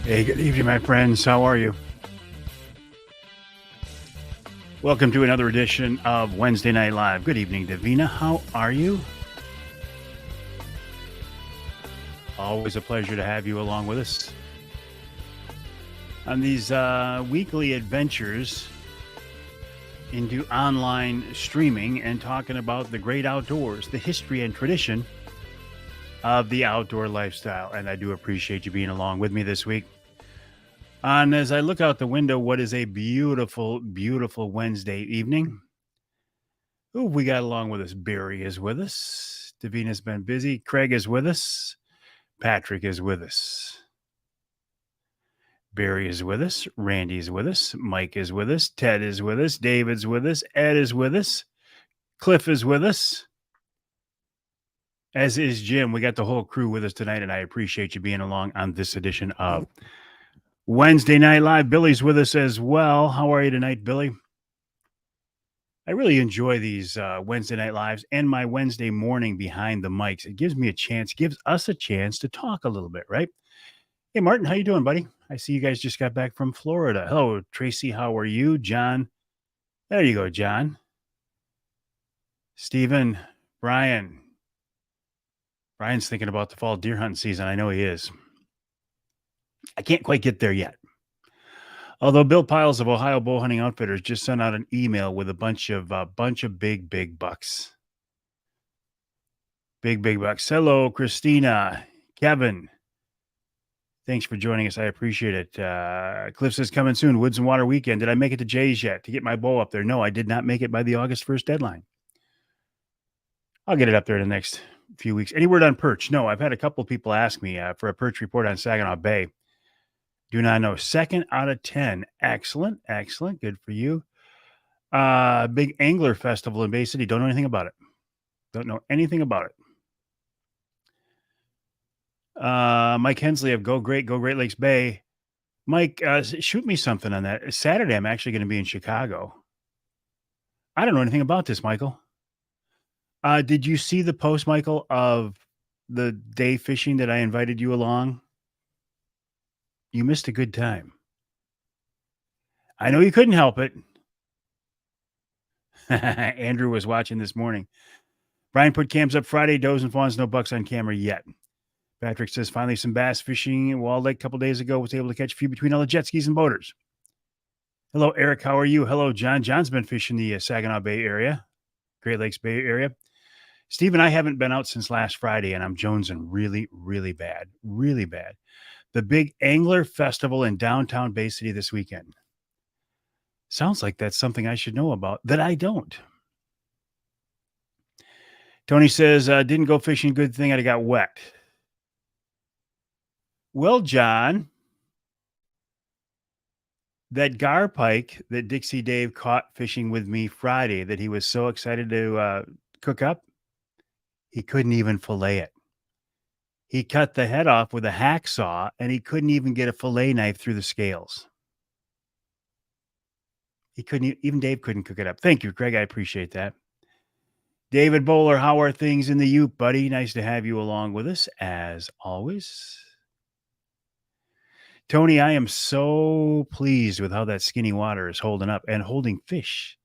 Hey, good evening, my friends. How are you? Welcome to another edition of Wednesday Night Live. Good evening, Davina. How are you? Always a pleasure to have you along with us on these weekly adventures into online streaming and talking about the great outdoors, the history and tradition of the outdoor lifestyle. And I do appreciate you being along with me this week. And as I look out the window, what is a beautiful, beautiful Wednesday evening. Who have we got along with us? Barry is with us. Davina's been busy. Craig is with us. Patrick is with us. Barry is with us. Randy is with us. Mike is with us. Ted is with us. David's with us. Ed is with us. Cliff is with us. As is Jim. We got the whole crew with us tonight, and I appreciate you being along on this edition of Wednesday Night Live. Billy's with us as well. How are you tonight, Billy? I really enjoy these Wednesday Night Lives and my Wednesday morning behind the mics. It gives me a chance, gives us a chance to talk a little bit, right? Hey, Martin, how you doing, buddy? I see you guys just got back from Florida. Hello, Tracy. How are you? John. There you go, John. Stephen. Brian. Brian's thinking about the fall deer hunting season. I know he is. I can't quite get there yet. Although Bill Piles of Ohio Bow Hunting Outfitters just sent out an email with a bunch of big bucks. Big bucks. Hello, Christina. Kevin. Thanks for joining us. I appreciate it. Cliff says, coming soon, Woods and Water weekend. Did I make it to Jay's yet to get my bow up there? No, I did not make it by the August 1st deadline. I'll get it up there in the next few weeks. Any word on perch? No, I've had a couple of people ask me for a perch report on Saginaw Bay. Do not know. 2nd out of 10. Excellent. Good for you. Big Angler Festival in Bay City. Don't know anything about it. Mike Hensley of Go Great Lakes Bay. Mike, shoot me something on that. Saturday, I'm actually going to be in Chicago. I don't know anything about this, Michael. Did you see the post, Michael, of the day fishing that I invited you along? You missed a good time. I know you couldn't help it. Andrew was watching this morning. Brian put cams up Friday. Does and fawns, no bucks on camera yet. Patrick says, finally some bass fishing in Wall Lake a couple days ago. Was able to catch a few between all the jet skis and boaters. Hello, Eric. How are you? Hello, John. John's been fishing the Saginaw Bay area, Great Lakes Bay area. Steve and I haven't been out since last Friday, and I'm jonesing really bad. The big Angler Festival in downtown Bay City this weekend. Sounds like that's something I should know about that I don't. Tony says, didn't go fishing. Good thing I got wet. Well, John, that gar pike that Dixie Dave caught fishing with me Friday that he was so excited to cook up, he couldn't even fillet it. He cut the head off with a hacksaw, and he couldn't even get a fillet knife through the scales. Even Dave couldn't cook it up. Thank you, Craig. I appreciate that. David Bowler, how are things in the Ute, buddy? Nice to have you along with us, as always. Tony, I am so pleased with how that skinny water is holding up and holding fish.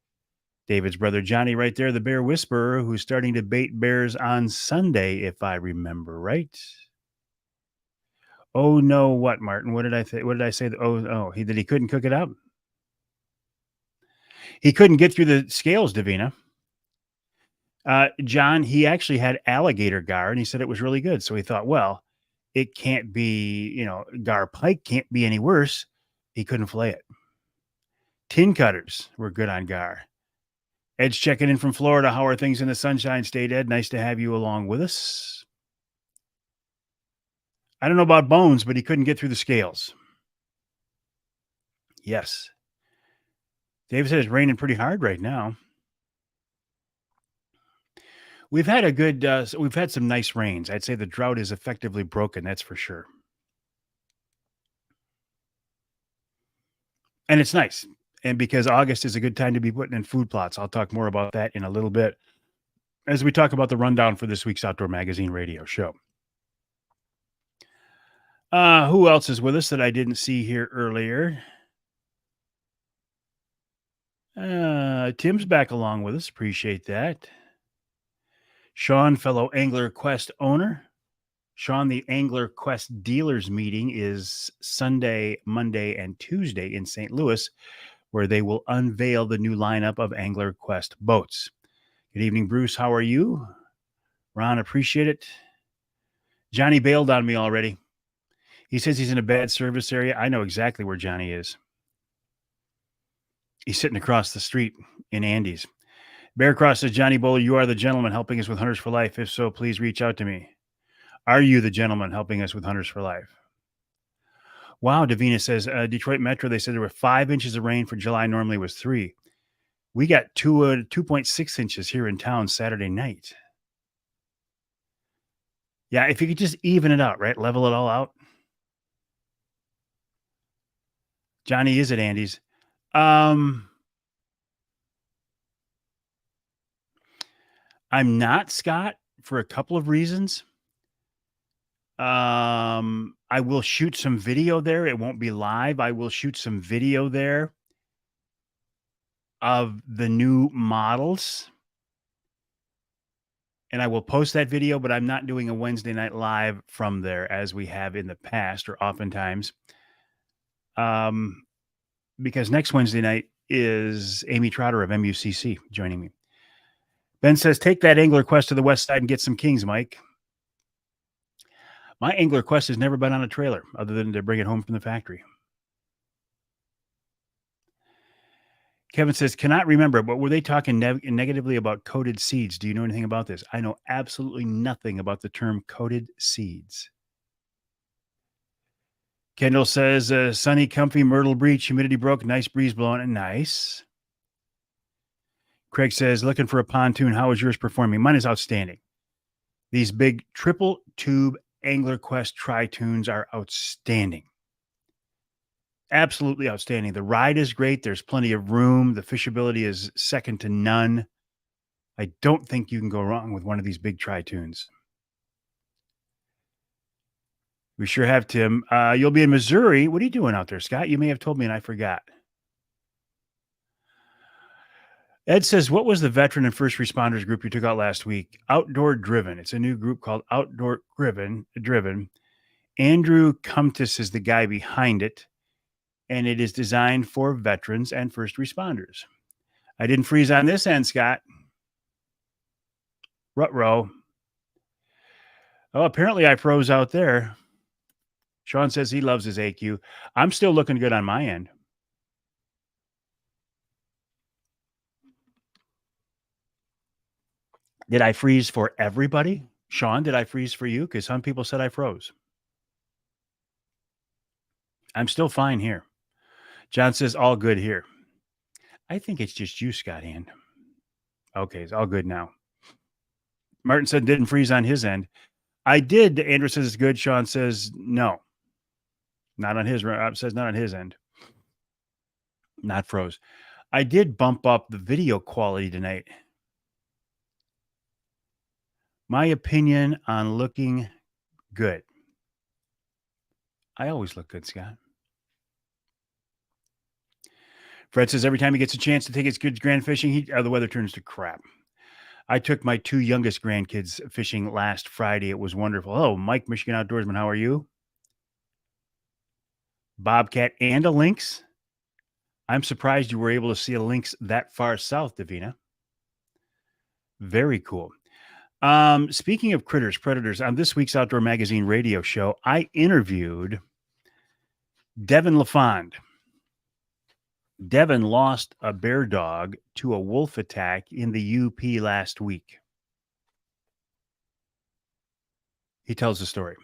David's brother Johnny right there, the bear whisperer, who's starting to bait bears on Sunday, if I remember right. Oh, no, what, Martin? What did I say? That he couldn't cook it up? He couldn't get through the scales, Davina. John, he actually had alligator gar, and he said it was really good. So he thought, well, it can't be, gar pike can't be any worse. He couldn't fillet it. Tin cutters were good on gar. Ed's checking in from Florida. How are things in the Sunshine State, Ed? Nice to have you along with us. I don't know about Bones, but he couldn't get through the scales. Yes. Dave said it's raining pretty hard right now. We've had we've had some nice rains. I'd say the drought is effectively broken. That's for sure. And it's nice. And because August is a good time to be putting in food plots. I'll talk more about that in a little bit as we talk about the rundown for this week's Outdoor Magazine radio show. Who else is with us that I didn't see here earlier? Tim's back along with us. Appreciate that. Sean, fellow Angler Quest owner. Sean, the Angler Quest dealers meeting is Sunday, Monday, and Tuesday in St. Louis, where they will unveil the new lineup of Angler Quest boats. Good evening, Bruce. How are you? Ron, appreciate it. Johnny bailed on me already. He says he's in a bad service area. I know exactly where Johnny is. He's sitting across the street in Andy's. Bear Cross says, Johnny Bowler, you are the gentleman helping us with Hunters for Life. If so, please reach out to me. Are you the gentleman helping us with Hunters for Life? Wow, Davina says, Detroit Metro, they said there were 5 inches of rain for July. Normally it was 3. We got 2.6 inches here in town Saturday night. Yeah, if you could just even it out, right? Level it all out. Johnny is at Andy's. I'm not, Scott, for a couple of reasons. I will shoot some video there. It won't be live. I will shoot some video there of the new models. And I will post that video, but I'm not doing a Wednesday night live from there as we have in the past or oftentimes. Because next Wednesday night is Amy Trotter of MUCC joining me. Ben says, take that Angler Quest to the west side and get some kings, Mike. My Angler Quest has never been on a trailer other than to bring it home from the factory. Kevin says, cannot remember, but were they talking negatively about coated seeds? Do you know anything about this? I know absolutely nothing about the term coated seeds. Kendall says, sunny, comfy, Myrtle Beach, humidity broke, nice breeze blowing, and nice. Craig says, looking for a pontoon. How is yours performing? Mine is outstanding. These big triple tube Angler Quest tri-tunes are outstanding. Absolutely outstanding. The ride is great. There's plenty of room. The fishability is second to none. I don't think you can go wrong with one of these big tri-tunes. We sure have, Tim. You'll be in Missouri. What are you doing out there, Scott? You may have told me and I forgot. Ed says, what was the veteran and first responders group you took out last week? Outdoor Driven. It's a new group called Outdoor Driven. Andrew Cumtis is the guy behind it, and it is designed for veterans and first responders. I didn't freeze on this end, Scott. Ruh-roh. Oh, apparently I froze out there. Sean says he loves his AQ. I'm still looking good on my end. Did I freeze for everybody? Sean, did I freeze for you? Because some people said I froze. I'm still fine here. John says all good here. I think it's just you, Scott Hand. Okay, it's all good now. Martin said didn't freeze on his end. I did. Andrew says it's good. Sean says no. Not on his says not on his end. Not froze. I did bump up the video quality tonight. My opinion on looking good. I always look good, Scott. Fred says every time he gets a chance to take his kids grand fishing, the weather turns to crap. I took my 2 youngest grandkids fishing last Friday. It was wonderful. Oh, Mike, Michigan Outdoorsman, how are you? Bobcat and a lynx. I'm surprised you were able to see a lynx that far south, Davina. Very cool. Speaking of predators, on this week's Outdoor Magazine radio show, I interviewed Devin LaFond. Devin lost a bear dog to a wolf attack in the UP last week. He tells the story.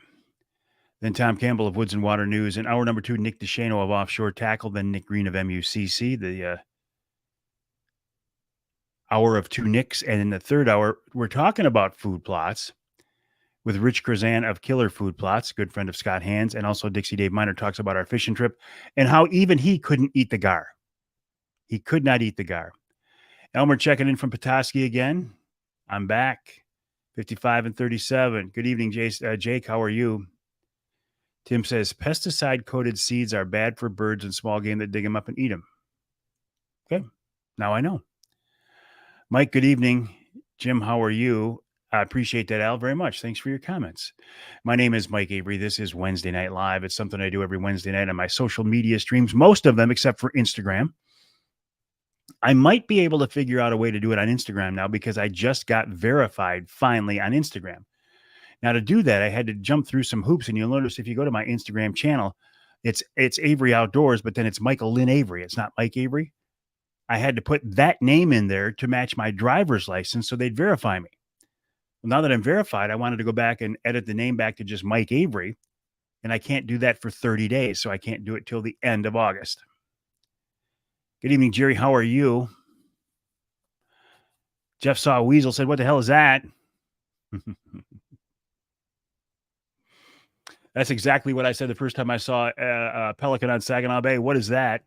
Then Tom Campbell of Woods and Water News. In hour number 2, Nick DeShano of Offshore Tackle. Then Nick Green of MUCC. The hour of 2 Nicks. And in the third hour, we're talking about food plots with Rich Krazan of Killer Food Plots, good friend of Scott Hands. And also Dixie Dave Miner talks about our fishing trip and how even he couldn't eat the gar. He could not eat the gar. Elmer checking in from Petoskey again. I'm back. 55 and 37. Good evening, Jake. How are you? Tim says pesticide coated seeds are bad for birds and small game that dig them up and eat them. Okay. Now I know. Mike, good evening. Jim, how are you? I appreciate that, Al, very much. Thanks for your comments. My name is Mike Avery. This is Wednesday Night Live. It's something I do every Wednesday night on my social media streams, most of them except for Instagram. I might be able to figure out a way to do it on Instagram now because I just got verified finally on Instagram. Now, to do that, I had to jump through some hoops, and you'll notice if you go to my Instagram channel, it's Avery Outdoors, but then it's Michael Lynn Avery. It's not Mike Avery. I had to put that name in there to match my driver's license so they'd verify me. Well, now that I'm verified, I wanted to go back and edit the name back to just Mike Avery, and I can't do that for 30 days, so I can't do it till the end of August. Good evening, Jerry. How are you? Jeff saw a weasel, said, "What the hell is that?" That's exactly what I said the first time I saw a pelican on Saginaw Bay. What is that?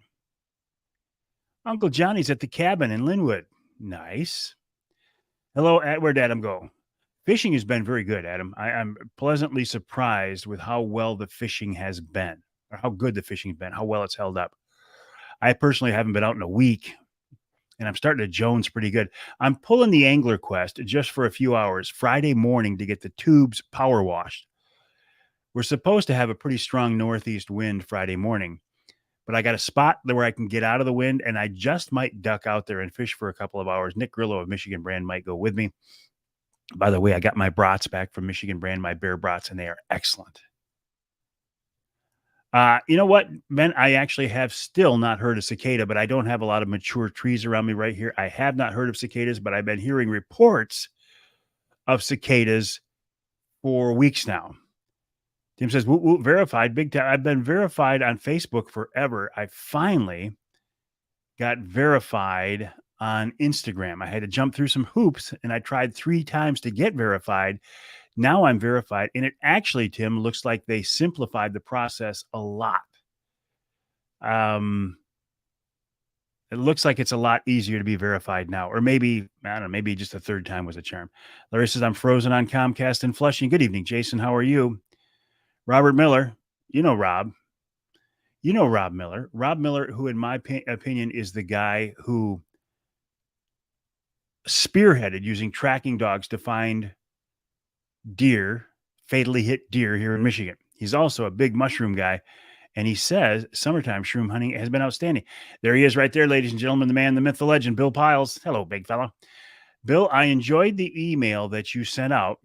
Uncle Johnny's at the cabin in Linwood. Nice. Hello, where'd Adam go? Fishing has been very good, Adam. I'm pleasantly surprised with how well the fishing has been, or how good the fishing's been, how well it's held up. I personally haven't been out in a week, and I'm starting to Jones pretty good. I'm pulling the Angler Quest just for a few hours Friday morning to get the tubes power washed. We're supposed to have a pretty strong northeast wind Friday morning, but I got a spot where I can get out of the wind, and I just might duck out there and fish for a couple of hours. Nick Grillo of Michigan Brand might go with me. By the way, I got my brats back from Michigan Brand, my bear brats, and they are excellent. You know what, Ben? I actually have still not heard of cicada, but I don't have a lot of mature trees around me right here. I have not heard of cicadas, but I've been hearing reports of cicadas for weeks now. Tim says, woo, woo, verified, big time. I've been verified on Facebook forever. I finally got verified on Instagram. I had to jump through some hoops, and I tried 3 times to get verified. Now I'm verified, and it actually, Tim, looks like they simplified the process a lot. It looks like it's a lot easier to be verified now, or maybe, I don't know, maybe just the 3rd time was a charm. Larry says, I'm frozen on Comcast in Flushing. Good evening, Jason. How are you? Robert Miller, you know Rob. You know Rob Miller. Rob Miller, who in my opinion is the guy who spearheaded using tracking dogs to find deer, fatally hit deer here in Michigan. He's also a big mushroom guy. And he says summertime shroom hunting has been outstanding. There he is right there, ladies and gentlemen, the man, the myth, the legend, Bill Piles. Hello, big fella. Bill, I enjoyed the email that you sent out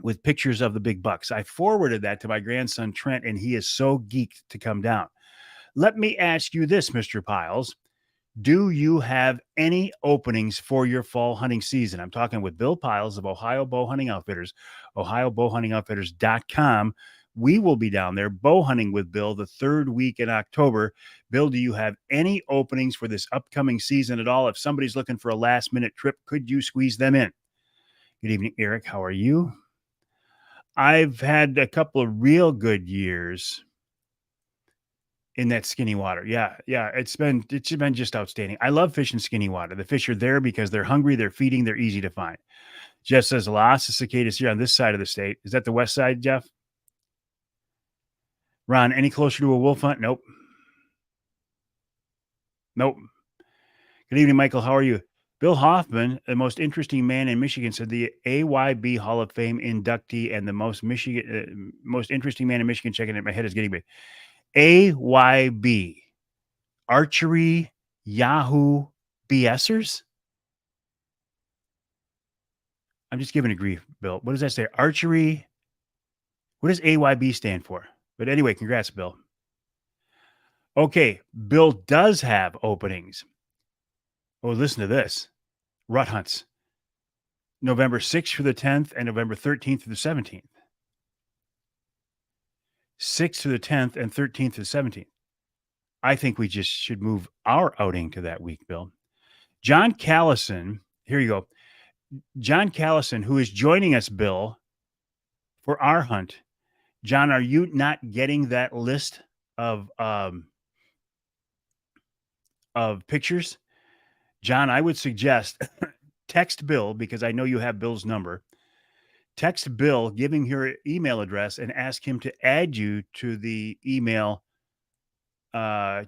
with pictures of the big bucks. I forwarded that to my grandson, Trent, and he is so geeked to come down. Let me ask you this, Mr. Piles. Do you have any openings for your fall hunting season? I'm talking with Bill Piles of Ohio Bow Hunting Outfitters, ohiobowhuntingoutfitters.com. We will be down there bow hunting with Bill the 3rd week in October. Bill, do you have any openings for this upcoming season at all? If somebody's looking for a last-minute trip, could you squeeze them in? Good evening, Eric. How are you? I've had a couple of real good years in that skinny water. Yeah. It's been just outstanding. I love fishing skinny water. The fish are there because they're hungry, they're feeding, they're easy to find. Jeff says lots of cicadas here on this side of the state. Is that the west side, Jeff? Ron, any closer to a wolf hunt? Nope. Good evening, Michael. How are you? Bill Hoffman, the most interesting man in Michigan, said the AYB Hall of Fame inductee and the most interesting man in Michigan. Checking it, my head is getting big. AYB, Archery Yahoo BSers. I'm just giving a grief, Bill. What does that say? Archery. What does AYB stand for? But anyway, congrats, Bill. Okay, Bill does have openings. Oh, listen to this. Rut hunts. November 6th through the 10th and November 13th through the 17th. 6th through the 10th and 13th through the 17th. I think we just should move our outing to that week, Bill. John Callison, here you go. John Callison, who is joining us, Bill, for our hunt. John, are you not getting that list of pictures? John, I would suggest text Bill, because I know you have Bill's number. Text Bill, give him your email address, and ask him to add you to the email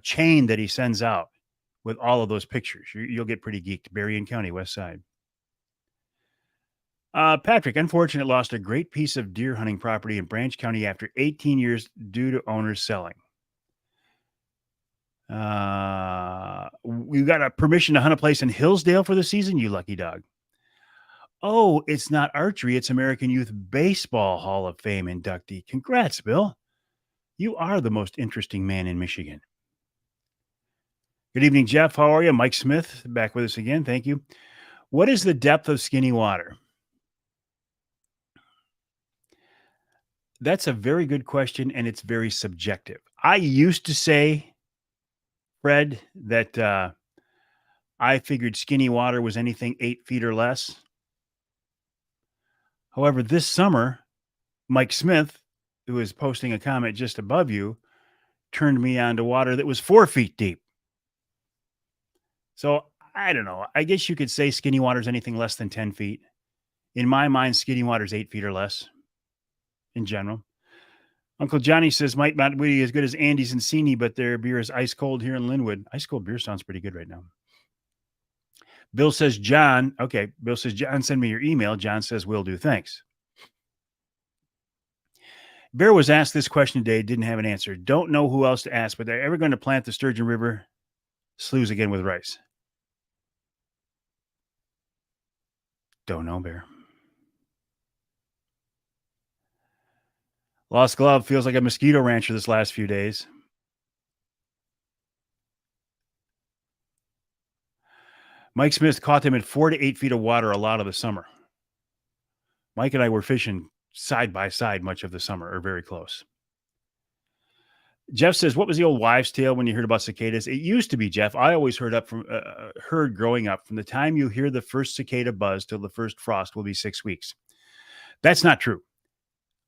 chain that he sends out with all of those pictures. You'll get pretty geeked. Berrien County, West Side. Patrick, unfortunate, lost a great piece of deer hunting property in Branch County after 18 years due to owners selling. We got a permission to hunt a place in Hillsdale for the season, you lucky dog. Oh, it's not archery. It's American Youth Baseball Hall of Fame inductee. Congrats, Bill. You are the most interesting man in Michigan. Good evening, Jeff. How are you? Mike Smith, back with us again. Thank you. What is the depth of skinny water? That's a very good question, and it's very subjective. I used to say, Fred, that I figured skinny water was anything 8 feet or less. However, this summer, Mike Smith, who is posting a comment just above you, turned me on to water that was 4 feet deep. So I don't know. I guess you could say skinny water is anything less than 10 feet. In my mind, skinny water is 8 feet or less in general. Uncle Johnny says, might not be as good as Andy's and Cini, but their beer is ice cold here in Linwood. Ice cold beer sounds pretty good right now. Bill says, John, send me your email. John says, will do. Thanks. Bear was asked this question today, didn't have an answer. Don't know who else to ask, but they're ever going to plant the Sturgeon River sloughs again with rice? Don't know, Bear. Lost glove feels like a mosquito rancher this last few days. Mike Smith caught them in 4 to 8 feet of water a lot of the summer. Mike and I were fishing side by side much of the summer, or very close. Jeff says, what was the old wives' tale when you heard about cicadas? It used to be, Jeff. I always heard growing up, from the time you hear the first cicada buzz till the first frost will be 6 weeks. That's not true.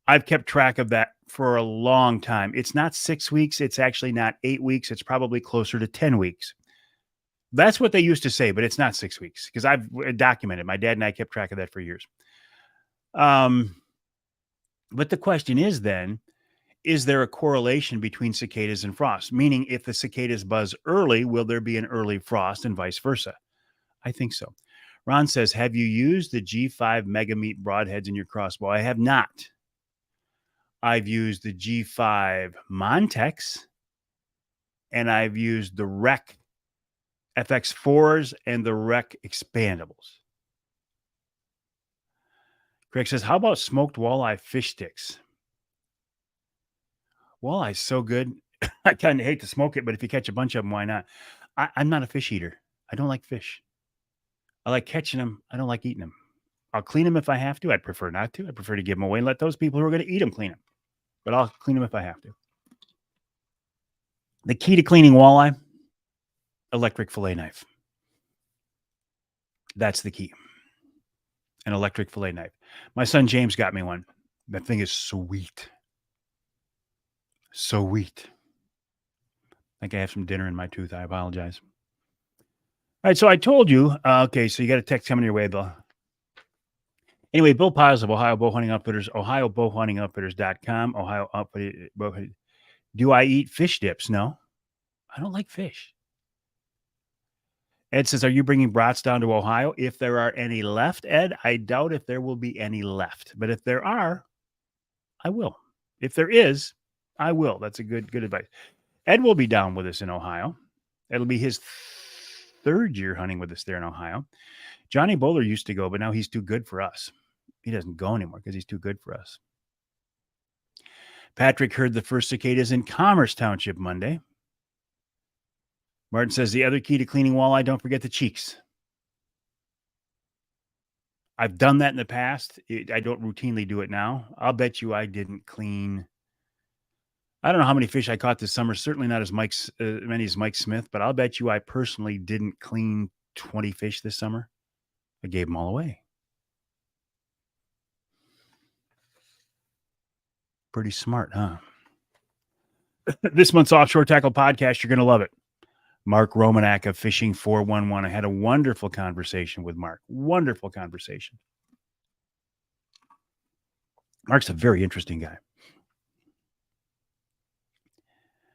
I've kept track of that for a long time. It's not 6 weeks. It's actually not 8 weeks. It's probably closer to 10 weeks. That's what they used to say, but it's not 6 weeks because I've documented. My dad and I kept track of that for years. But the question is then, is there a correlation between cicadas and frost? Meaning, if the cicadas buzz early, will there be an early frost and vice versa? I think so. Ron says, have you used the G5 Mega Meat broadheads in your crossbow? I have not. I've used the G5 Montex, and I've used the Rec FX4s and the Rec expandables. Craig says, how about smoked walleye fish sticks? Walleye's so good. I kind of hate to smoke it, but if you catch a bunch of them, why not? I'm not a fish eater. I don't like fish. I like catching them. I don't like eating them. I'll clean them if I have to. I'd prefer not to. I'd prefer to give them away and let those people who are going to eat them clean them. But I'll clean them if I have to. The key to cleaning walleye, electric fillet knife. That's the key. An electric fillet knife. My son James got me one. That thing is sweet. Sweet. I think I have some dinner in my tooth. I apologize. All right, so I told you. Okay, so you got a text coming your way, Bill. Anyway, Bill Paz of Ohio Bow Hunting Outfitters, OhioBowHuntingOutfitters.com. Ohio Outfitters. Do I eat fish dips? No, I don't like fish. Ed says, are you bringing brats down to Ohio? If there are any left, Ed, I doubt if there will be any left. But if there are, I will. If there is, I will. That's a good advice. Ed will be down with us in Ohio. It'll be his third year hunting with us there in Ohio. Johnny Bowler used to go, but now he's too good for us. He doesn't go anymore because he's too good for us. Patrick heard the first cicadas in Commerce Township Monday. Martin says, the other key to cleaning walleye, don't forget the cheeks. I've done that in the past. I don't routinely do it now. I'll bet you I didn't clean. I don't know how many fish I caught this summer. Certainly not as many as Mike Smith, but I'll bet you I personally didn't clean 20 fish this summer. I gave them all away. Pretty smart, huh? This month's Offshore Tackle Podcast, you're going to love it. Mark Romanak of Fishing 411. I had a wonderful conversation with Mark. Wonderful conversation. Mark's a very interesting guy.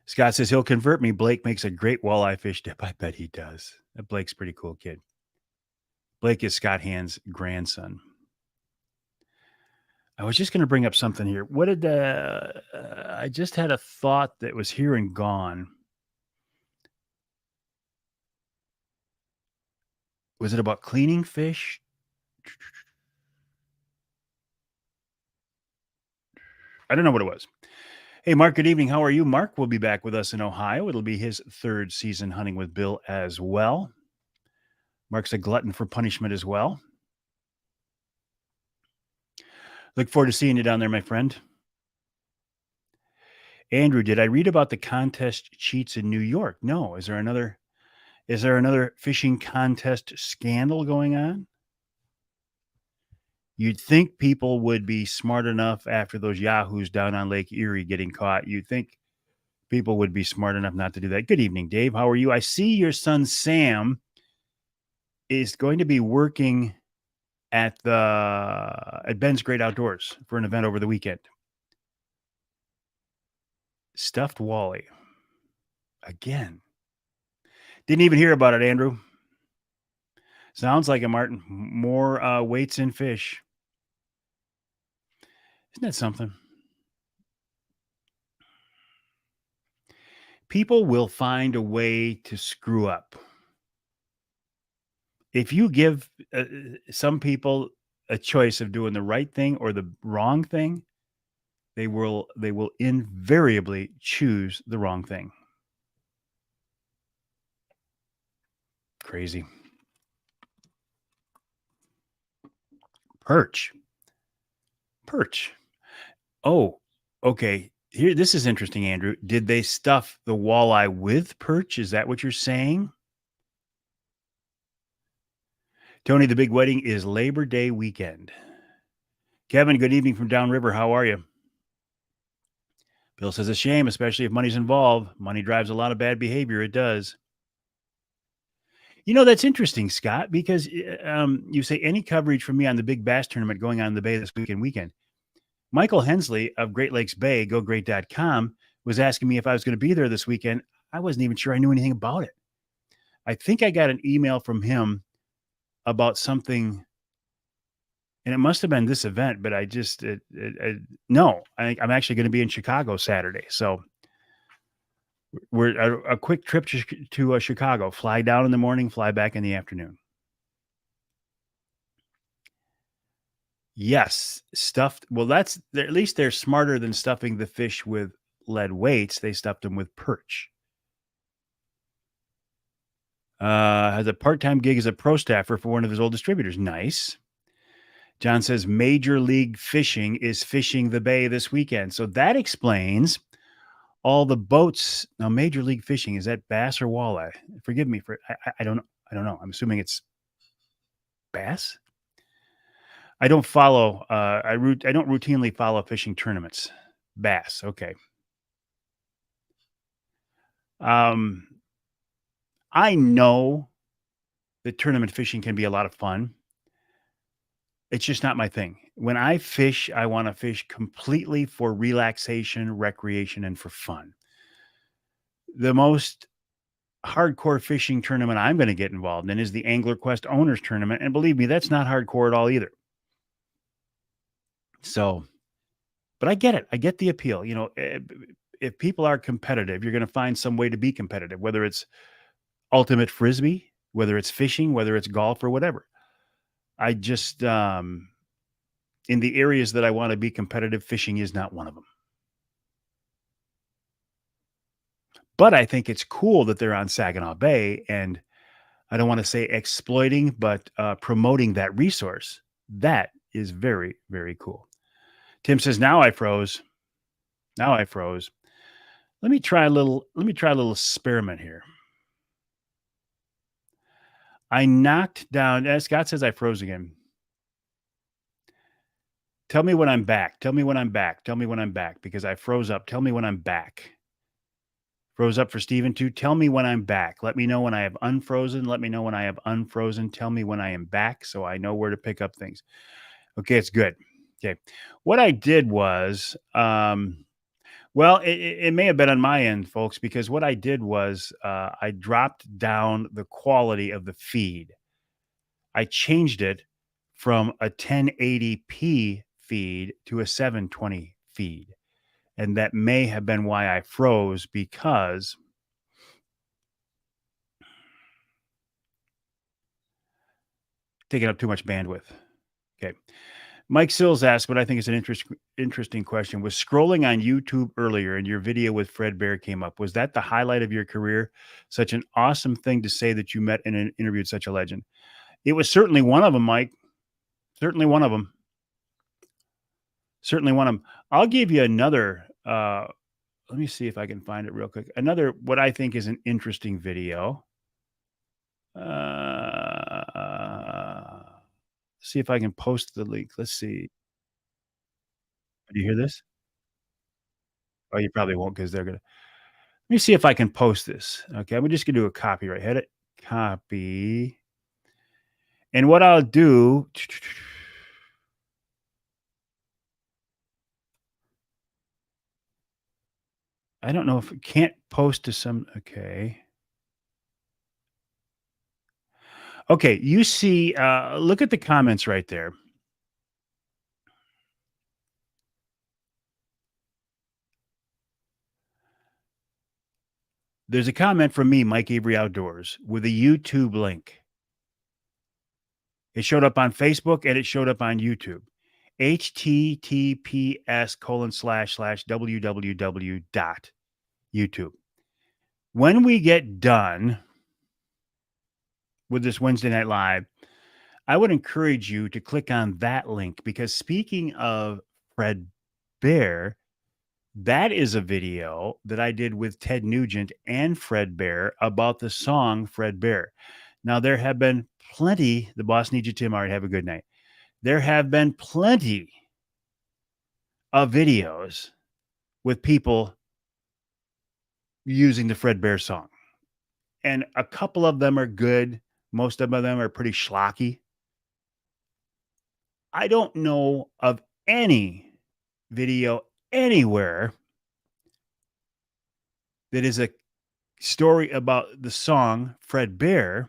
Scott says he'll convert me. Blake makes a great walleye fish dip. I bet he does. That Blake's a pretty cool kid. Blake is Scott Hand's grandson. I was just going to bring up something here. What did I just had a thought that was here and gone. Was it about cleaning fish? I don't know what it was. Hey, Mark, good evening. How are you? Mark will be back with us in Ohio. It'll be his third season hunting with Bill as well. Mark's a glutton for punishment as well. Look forward to seeing you down there, my friend. Andrew, did I read about the contest cheats in New York? No. Is there another fishing contest scandal going on? You'd think people would be smart enough after those yahoos down on Lake Erie getting caught. You'd think people would be smart enough not to do that. Good evening, Dave. How are you? I see your son Sam is going to be working at Ben's Great Outdoors for an event over the weekend. Stuffed Wally. Again. Didn't even hear about it, Andrew. Sounds like it, Martin. More weights in fish. Isn't that something? People will find a way to screw up. If you give some people a choice of doing the right thing or the wrong thing, they will invariably choose the wrong thing. Crazy. Perch. Oh, okay. Here, this is interesting, Andrew. Did they stuff the walleye with perch? Is that what you're saying? Tony, the big wedding is Labor Day weekend. Kevin, good evening from downriver. How are you? Bill says a shame, especially if money's involved. Money drives a lot of bad behavior. It does. You know, that's interesting, Scott, because you say any coverage from me on the big bass tournament going on in the Bay this weekend. Michael Hensley of Great Lakes Bay, gogreat.com, was asking me if I was going to be there this weekend. I wasn't even sure I knew anything about it. I think I got an email from him about something, and it must have been this event, but I just, no, I'm actually going to be in Chicago Saturday. So we're a quick trip to Chicago, fly down in the morning, fly back in the afternoon. Yes, stuffed. Well, at least they're smarter than stuffing the fish with lead weights. They stuffed them with perch. Has a part-time gig as a pro staffer for one of his old distributors. Nice. John says Major League Fishing is fishing the bay this weekend. So that explains all the boats. Now, Major League Fishing, is that bass or walleye? Forgive me for I don't know. I'm assuming it's bass. I don't follow. I don't routinely follow fishing tournaments. Bass, okay. I know that tournament fishing can be a lot of fun. It's just not my thing. When I fish, I want to fish completely for relaxation, recreation, and for fun. The most hardcore fishing tournament I'm going to get involved in is the Angler Quest Owners Tournament, and believe me, that's not hardcore at all either. So, but I get it. I get the appeal. You know, if people are competitive, you're going to find some way to be competitive, whether it's ultimate frisbee, whether it's fishing, whether it's golf or whatever. I just, in the areas that I want to be competitive, fishing is not one of them. But I think it's cool that they're on Saginaw Bay, and I don't want to say exploiting, but promoting that resource. That is very, very cool. Tim says, now I froze. Let me try a little experiment here. I knocked down, as Scott says, I froze again. Tell me when I'm back. Because I froze up. Tell me when I'm back. Froze up for Steven too. Tell me when I'm back. Let me know when I have unfrozen. Tell me when I am back so I know where to pick up things. Okay, it's good. Okay. What I did was, well, it may have been on my end, folks, because what I did was I dropped down the quality of the feed. I changed it from a 1080p feed to a 720 feed. And that may have been why I froze because taking up too much bandwidth. Okay. Mike Sills asked what I think is an interesting question. Was scrolling on YouTube earlier and your video with Fred Bear came up. Was that the highlight of your career? Such an awesome thing to say that you met and interviewed such a legend. It was certainly one of them, Mike. Certainly one of them. Certainly one of them. I'll give you another. Let me see if I can find it real quick. Another, what I think is an interesting video. See if I can post the link. Let's see. Do you hear this? Oh, you probably won't because they're gonna. Let me see if I can post this. Okay, I'm just gonna do a copyright. Hit it. Copy. And what I'll do. I don't know if it can't post to some. Okay. Okay, you see, look at the comments right there. There's a comment from me, Mike Avery Outdoors, with a YouTube link. It showed up on Facebook and it showed up on YouTube. https://www.youtube. When we get done with this Wednesday Night Live, I would encourage you to click on that link because speaking of Fred Bear, that is a video that I did with Ted Nugent and Fred Bear about the song Fred Bear. Now, there have been plenty, the boss needs you, Tim. All right, have a good night. There have been plenty of videos with people using the Fred Bear song. And a couple of them are good. Most of them are pretty schlocky. I don't know of any video anywhere that is a story about the song Fred Bear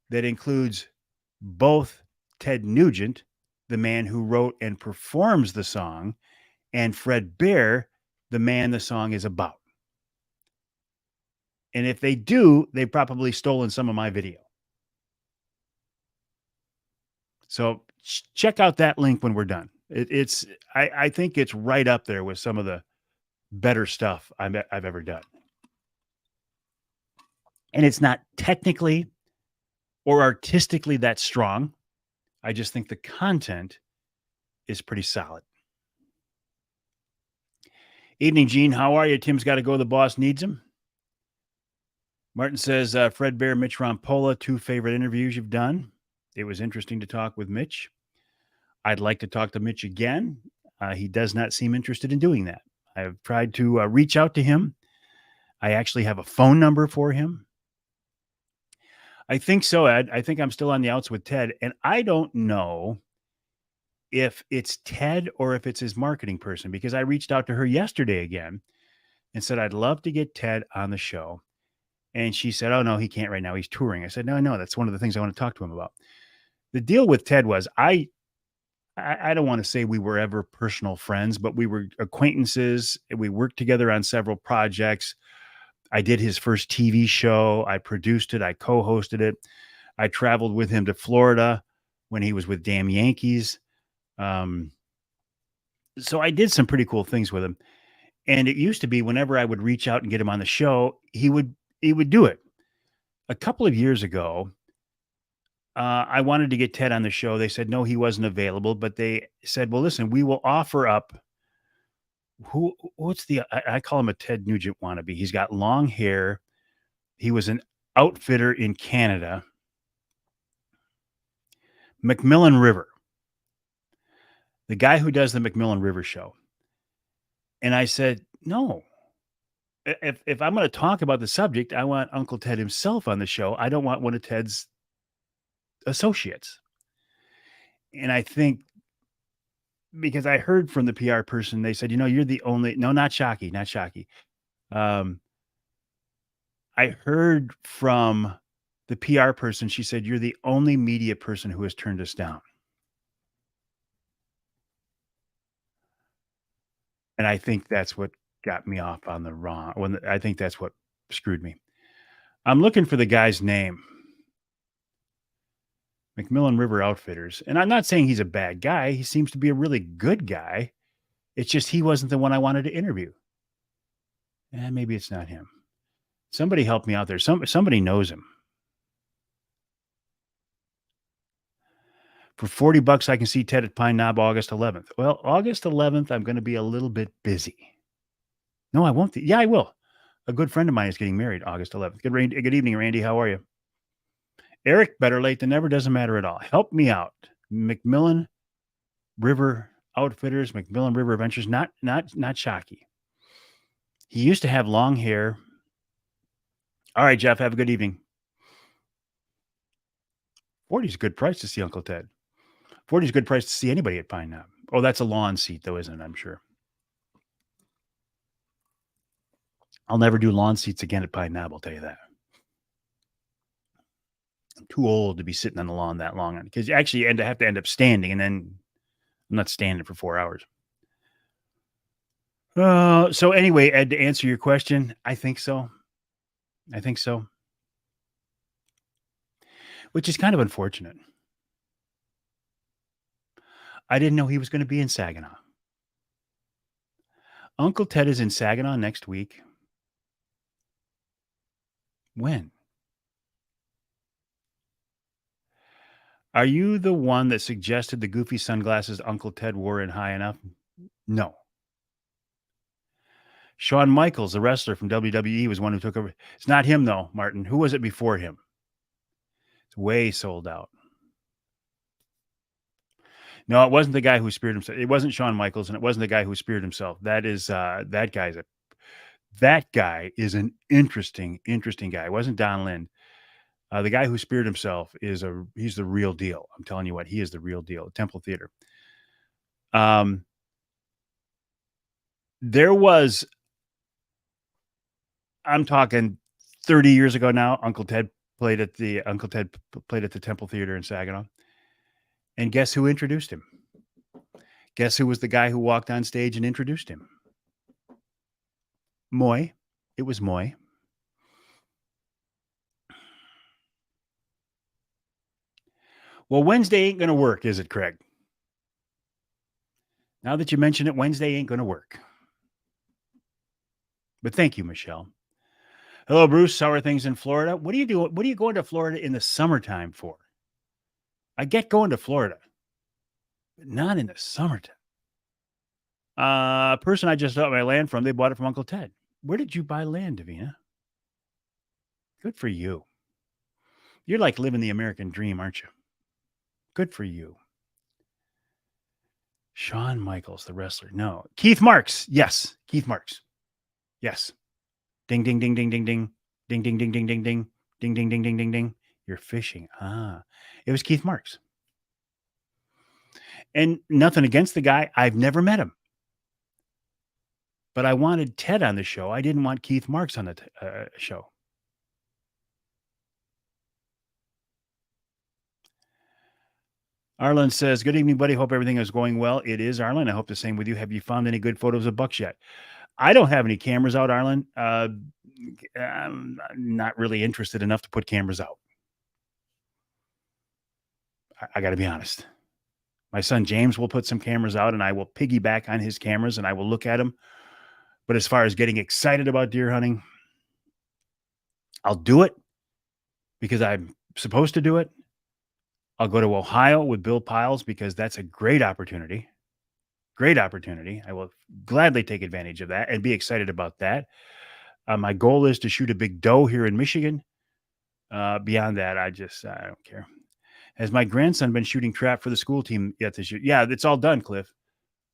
that includes both Ted Nugent, the man who wrote and performs the song, and Fred Bear, the man the song is about. And if they do, they've probably stolen some of my video. So check out that link when we're done. I think it's right up there with some of the better stuff I've ever done. And it's not technically or artistically that strong. I just think the content is pretty solid. Evening, Gene. How are you? Tim's got to go. The boss needs him. Martin says, Fred Bear, Mitch Rompola, 2 favorite interviews you've done. It was interesting to talk with Mitch. I'd like to talk to Mitch again. He does not seem interested in doing that. I've tried to reach out to him. I actually have a phone number for him. I think so, Ed. I think I'm still on the outs with Ted. And I don't know if it's Ted or if it's his marketing person, because I reached out to her yesterday again and said, I'd love to get Ted on the show. And she said, oh, no, he can't right now. He's touring. I said, no, that's one of the things I want to talk to him about. The deal with Ted was I don't want to say we were ever personal friends, but we were acquaintances. We worked together on several projects. I did his first TV show. I produced it. I co-hosted it. I traveled with him to Florida when he was with Damn Yankees. So I did some pretty cool things with him. And it used to be whenever I would reach out and get him on the show, he would do it. A couple of years ago, I wanted to get Ted on the show. They said, no, he wasn't available, but they said, well, listen, we will offer up I call him a Ted Nugent wannabe. He's got long hair. He was an outfitter in Canada. McMillan River, the guy who does the McMillan River show. And I said, no, if I'm going to talk about the subject, I want Uncle Ted himself on the show. I don't want one of Ted's associates. And I think because I heard from the PR person, they said, you're the only, no, not Shockey, not Shockey. I heard from the PR person, she said, you're the only media person who has turned us down. And I think that's what got me off on the wrong I think that's what screwed me. I'm looking for the guy's name. McMillan River Outfitters. And I'm not saying he's a bad guy. He seems to be a really good guy. It's just he wasn't the one I wanted to interview. And maybe it's not him. Somebody help me out there. Somebody knows him. For $40, I can see Ted at Pine Knob August 11th. Well, August 11th, I'm going to be a little bit busy. No, I won't. Yeah, I will. A good friend of mine is getting married August 11th. Good evening, Randy. How are you? Eric, better late than never. Doesn't matter at all. Help me out. McMillan River Outfitters, McMillan River Adventures, not Shockey. He used to have long hair. All right, Jeff, have a good evening. 40 is a good price to see Uncle Ted. 40 is a good price to see anybody at Pine Knob. Oh, that's a lawn seat, though, isn't it? I'm sure. I'll never do lawn seats again at Pine Knob, I'll tell you that. I'm too old to be sitting on the lawn that long because you actually have to end up standing, and then I'm not standing for 4 hours. So anyway, Ed, to answer your question, I think so. Which is kind of unfortunate. I didn't know he was going to be in Saginaw. Uncle Ted is in Saginaw next week. When? Are you the one that suggested the goofy sunglasses Uncle Ted wore in High Enough? No. Shawn Michaels, the wrestler from WWE, was one who took over. It's not him, though, Martin. Who was it before him? It's way sold out. No, it wasn't the guy who speared himself. It wasn't Shawn Michaels, and it wasn't the guy who speared himself. That guy is an interesting guy. It wasn't Don Lind. The guy who speared himself he's the real deal. I'm telling you what, he is the real deal. Temple Theater. There was, I'm talking 30 years ago now, Uncle Ted played at the Temple Theater in Saginaw. And guess who introduced him? Guess who was the guy who walked on stage and introduced him? Moy. It was Moy. Well, Wednesday ain't going to work, is it, Craig? Now that you mention it, Wednesday ain't going to work. But thank you, Michelle. Hello, Bruce. How are things in Florida? What are you doing? What are you going to Florida in the summertime for? I get going to Florida, but not in the summertime. Person I just bought my land from, they bought it from Uncle Ted. Where did you buy land, Davina? Good for you. You're like living the American dream, aren't you? Good for you. Shawn Michaels, the wrestler. No. Keith Marks. Yes. Keith Marks. Yes. Ding, ding, ding, ding, ding, ding. Ding, ding, ding, ding, ding, ding. Ding, ding, ding, ding, ding, ding. You're fishing. It was Keith Marks. And nothing against the guy. I've never met him. But I wanted Ted on the show. I didn't want Keith Marks on the show. Arlen says, good evening, buddy. Hope everything is going well. It is, Arlen. I hope the same with you. Have you found any good photos of bucks yet? I don't have any cameras out, Arlen. I'm not really interested enough to put cameras out. I got to be honest. My son James will put some cameras out, and I will piggyback on his cameras, and I will look at them. But as far as getting excited about deer hunting, I'll do it because I'm supposed to do it. I'll go to Ohio with Bill Piles because that's a great opportunity. Great opportunity. I will gladly take advantage of that and be excited about that. My goal is to shoot a big doe here in Michigan. Beyond that, I don't care. Has my grandson been shooting trap for the school team yet this year? Yeah, it's all done, Cliff.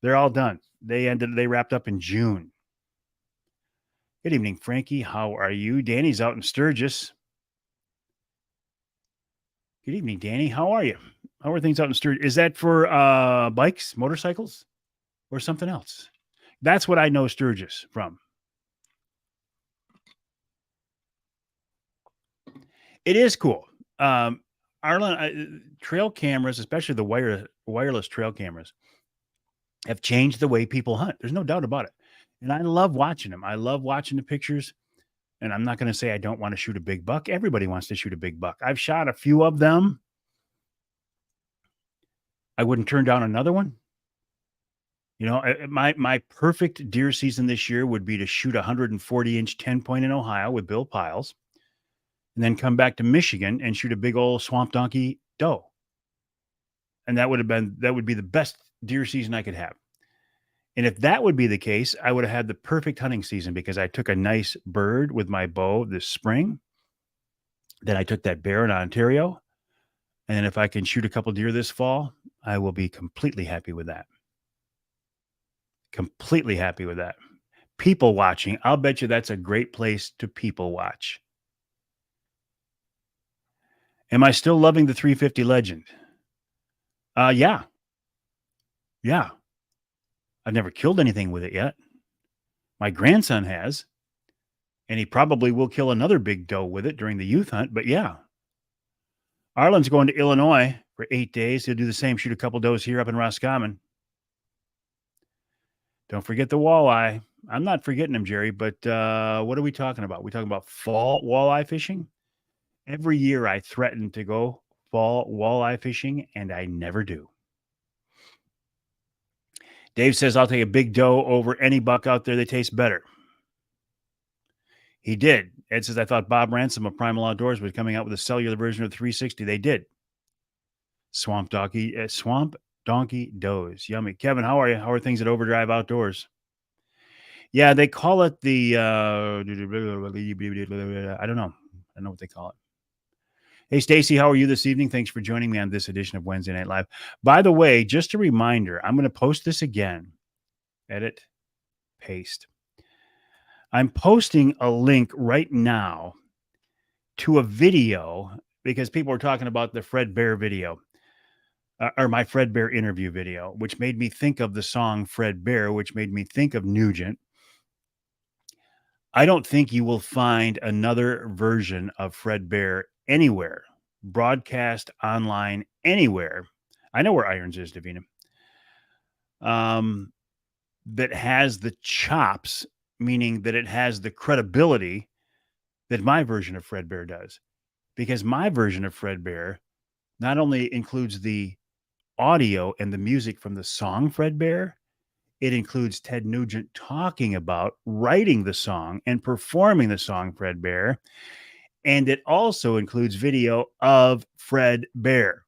They're all done. They wrapped up in June. Good evening, Frankie. How are you? Danny's out in Sturgis. Good evening, Danny. How are you? How are things out in Sturgis? Is that for bikes, motorcycles, or something else? That's what I know Sturgis from. It is cool. Um, Arlen, trail cameras, especially the wireless trail cameras, have changed the way people hunt. There's no doubt about it. And I love watching them. I love watching the pictures. And I'm not going to say I don't want to shoot a big buck. Everybody wants to shoot a big buck. I've shot a few of them. I wouldn't turn down another one. You know, my perfect deer season this year would be to shoot a 140-inch 10 point in Ohio with Bill Piles, and then come back to Michigan and shoot a big old swamp donkey doe. And that would be the best deer season I could have. And if that would be the case, I would have had the perfect hunting season because I took a nice bird with my bow this spring. Then I took that bear in Ontario. And if I can shoot a couple deer this fall, I will be completely happy with that. Completely happy with that. People watching, I'll bet you that's a great place to people watch. Am I still loving the 350 Legend? Yeah. Yeah. I've never killed anything with it yet. My grandson has, and he probably will kill another big doe with it during the youth hunt. But yeah, Arlen's going to Illinois for 8 days. He'll do the same, shoot a couple does here up in Roscommon. Don't forget the walleye. I'm not forgetting them, Jerry, but what are we talking about? We talking about fall walleye fishing? Every year I threaten to go fall walleye fishing, and I never do. Dave says, I'll take a big doe over any buck out there. They taste better. He did. Ed says, I thought Bob Ransom of Primal Outdoors was coming out with a cellular version of 360. They did. Swamp donkey does. Yummy. Kevin, how are you? How are things at Overdrive Outdoors? Yeah, they call it the, I don't know. I don't know what they call it. Hey, Stacy, how are you this evening? Thanks for joining me on this edition of Wednesday Night Live. By the way, just a reminder, I'm going to post this again. Edit, paste. I'm posting a link right now to a video because people are talking about the Fred Bear video or my Fred Bear interview video, which made me think of the song Fred Bear, which made me think of Nugent. I don't think you will find another version of Fred Bear anywhere, broadcast online anywhere. I know where Irons is, Davina. That has the chops, meaning that it has the credibility that my version of Fred Bear does. Because my version of Fred Bear not only includes the audio and the music from the song Fred Bear, it includes Ted Nugent talking about writing the song and performing the song Fred Bear. And it also includes video of Fred Bear.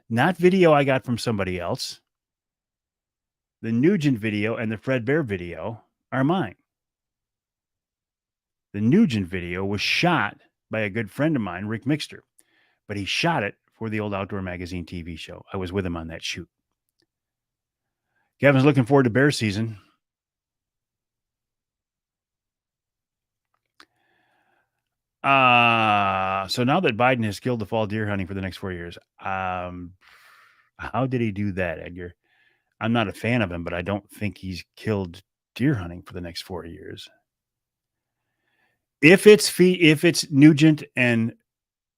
Not video I got from somebody else. The Nugent video and the Fred Bear video are mine. The Nugent video was shot by a good friend of mine, Rick Mixter, but he shot it for the old Outdoor Magazine TV show. I was with him on that shoot. Kevin's looking forward to bear season. So now that Biden has killed the fall deer hunting for the next 4 years, how did he do that, Edgar? I'm not a fan of him, but I don't think he's killed deer hunting for the next 4 years. If it's Nugent and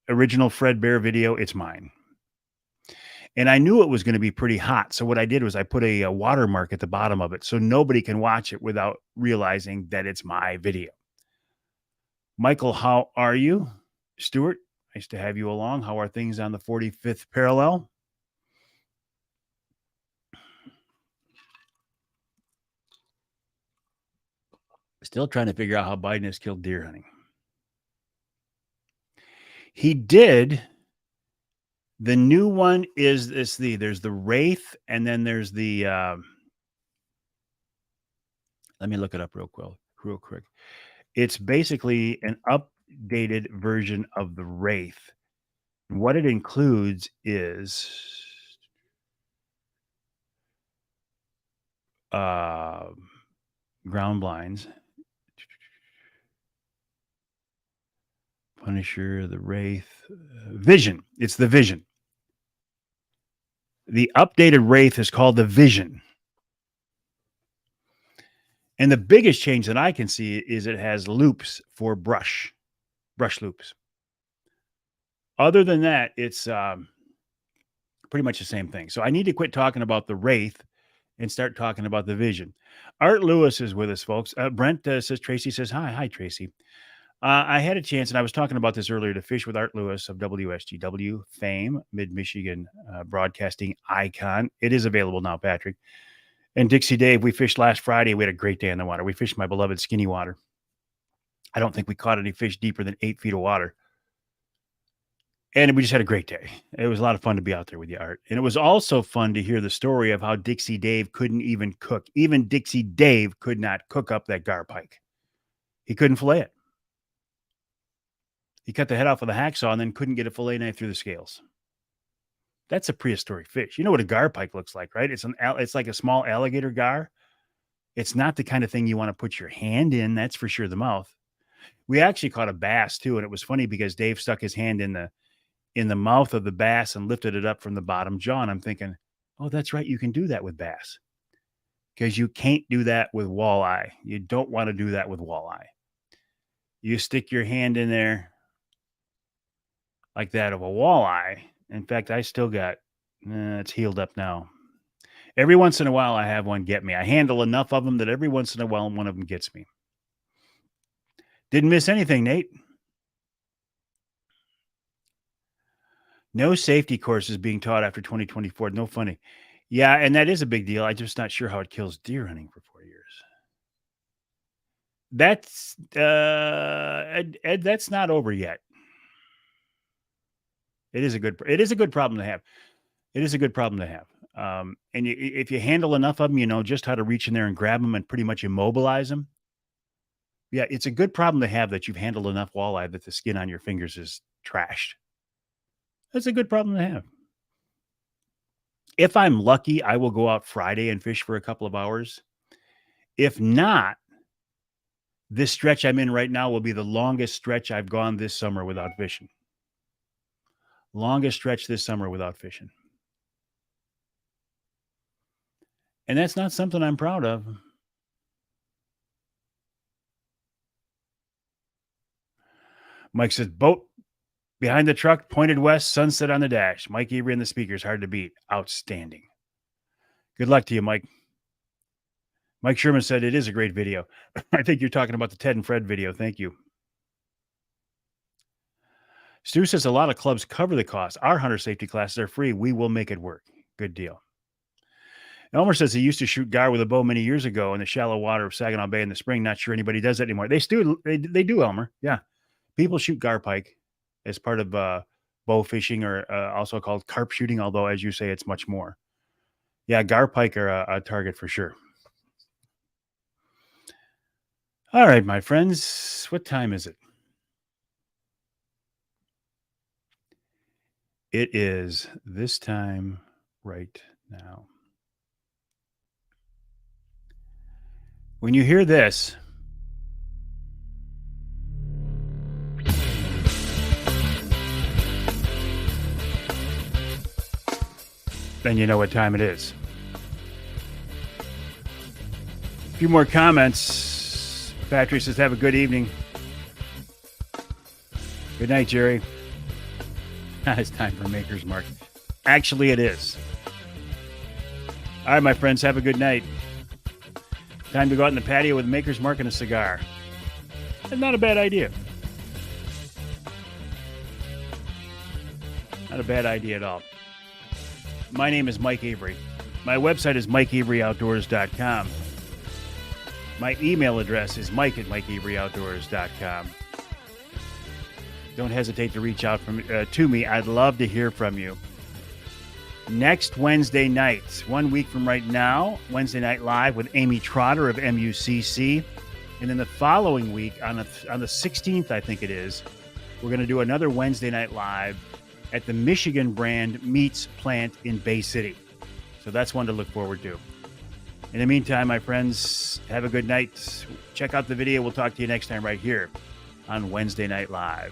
original Fred Bear video, it's mine. And I knew it was going to be pretty hot. So what I did was I put a watermark at the bottom of it so nobody can watch it without realizing that it's my video. Michael, how are you? Stuart, nice to have you along. How are things on the 45th parallel? Still trying to figure out how Biden has killed deer hunting. He did. The new one is there's the Wraith, and then there's the let me look it up real quick. It's basically an updated version of the Wraith. What it includes is ground blinds, Punisher, the Wraith, Vision. It's the Vision. The updated Wraith is called the Vision. And the biggest change that I can see is it has loops for brush loops. Other than that, it's pretty much the same thing. So I need to quit talking about the Wraith and start talking about the Vision. Art Lewis is with us, folks. Brent says, Tracy says, hi. Hi, Tracy. I had a chance, and I was talking about this earlier, to fish with Art Lewis of WSGW fame, Mid-Michigan broadcasting icon. It is available now, Patrick. And Dixie Dave, we fished last Friday. We had a great day in the water. We fished my beloved Skinny Water. I don't think we caught any fish deeper than 8 feet of water. And we just had a great day. It was a lot of fun to be out there with you, Art. And it was also fun to hear the story of how Dixie Dave couldn't even cook. Even Dixie Dave could not cook up that gar pike. He couldn't fillet it. He cut the head off with a hacksaw and then couldn't get a fillet knife through the scales. That's a prehistoric fish. You know what a gar pike looks like, right? It's like a small alligator gar. It's not the kind of thing you want to put your hand in. That's for sure the mouth. We actually caught a bass too, and it was funny because Dave stuck his hand in the mouth of the bass and lifted it up from the bottom jaw. And I'm thinking, oh, that's right. You can do that with bass because you can't do that with walleye. You don't want to do that with walleye. You stick your hand in there like that of a walleye. In fact, I still got, it's healed up now. Every once in a while, I have one get me. I handle enough of them that every once in a while, one of them gets me. Didn't miss anything, Nate. No safety courses being taught after 2024. No funny. Yeah, and that is a big deal. I'm just not sure how it kills deer hunting for 4 years. That's, Ed, that's not over yet. It is a good problem to have. It is a good problem to have. And if you handle enough of them, you know just how to reach in there and grab them and pretty much immobilize them. Yeah, it's a good problem to have that you've handled enough walleye that the skin on your fingers is trashed. That's a good problem to have. If I'm lucky, I will go out Friday and fish for a couple of hours. If not, this stretch I'm in right now will be the longest stretch I've gone this summer without fishing. Longest stretch this summer without fishing. And that's not something I'm proud of. Mike says, boat behind the truck, pointed west, sunset on the dash. Mike Avery and the speakers, hard to beat. Outstanding. Good luck to you, Mike. Mike Sherman said it is a great video. I think you're talking about the Ted and Fred video. Thank you. Stu says a lot of clubs cover the cost. Our hunter safety classes are free. We will make it work. Good deal. Elmer says he used to shoot gar with a bow many years ago in the shallow water of Saginaw Bay in the spring. Not sure anybody does that anymore. They do, Elmer. Yeah. People shoot gar pike as part of bow fishing, or also called carp shooting, although, as you say, it's much more. Yeah, gar pike are a target for sure. All right, my friends. What time is it? It is this time right now. When you hear this, then you know what time it is. A few more comments. Patrick says, have a good evening. Good night, Jerry. It's time for Maker's Mark. Actually, it is. All right, my friends, have a good night. Time to go out in the patio with Maker's Mark and a cigar. That's not a bad idea. Not a bad idea at all. My name is Mike Avery. My website is mikeaveryoutdoors.com. My email address is mike@mikeaveryoutdoors.com. Don't hesitate to reach out to me. I'd love to hear from you. Next Wednesday night, 1 week from right now, Wednesday Night Live with Amy Trotter of MUCC. And then the following week, on the 16th, I think it is, we're going to do another Wednesday Night Live at the Michigan Brand Meats Plant in Bay City. So that's one to look forward to. In the meantime, my friends, have a good night. Check out the video. We'll talk to you next time right here on Wednesday Night Live.